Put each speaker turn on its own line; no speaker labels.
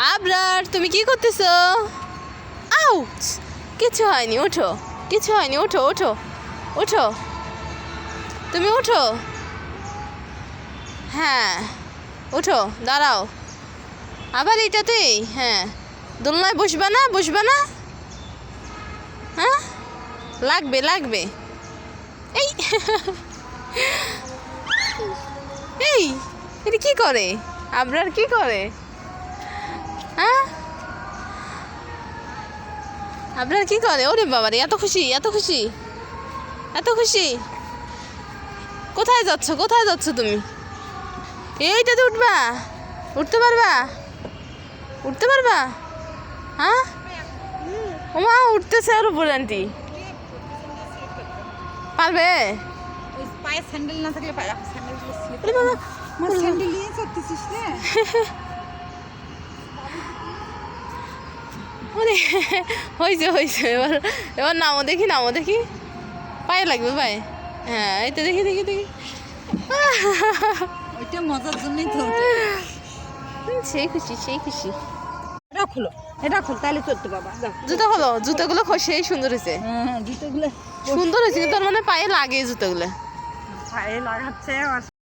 আবরার তুমি কি করতেছো? আউচ! কিছু হয়নি, ওঠো। কিছু হয়নি, ওঠো ওঠো ওঠো। তুমি ওঠো। হ্যাঁ ওঠো, দাঁড়াও। আবার এটাতেই? হ্যাঁ। দোলনায় বসবা না, বসবা না? হ্যাঁ, লাগবে লাগবে। এই এই এটা কি করে? আবরার কি করে? হ্যাঁ, আপনার কি করে? ওরে বাবারে, এত খুশি, এত খুশি, এত খুশি। কোথায় যাচ্ছ, কোথায় যাচ্ছ তুমি? এইটাতে উঠবা? উঠতে পারবা? উঠতে পারবা? হ্যাঁ, ওমা উঠতেছে আর উপরে আন্টি। পারবে?
পায়ে স্যান্ডেল না থাকলে পায়ে স্যান্ডেলগুলো স্লিপ
ওরে বাবা,
আমার স্যান্ডেল নিয়ে চড়তেছিস না?
ওরে হয়েছে হয়েছে। এবার এবার নামো দেখি, নামো দেখি। পায়ে লাগবে পায়ে। হ্যাঁ এই তো, দেখি দেখি দেখি।
ওইটা মজার জন্যই তো।
সেই খুশি, সেই খুশি।
এটা খুলো, এটা খুল, তাহলে চড়তে পারবা। যাও।
জুতো হলো, জুতোগুলো সেই সুন্দর হয়েছে।
হ্যাঁ, জুতোগুলো
সুন্দর হয়েছে কিন্তু তার মানে পায়ে লাগে জুতোগুলো।
পায়ে লাগাচ্ছে আর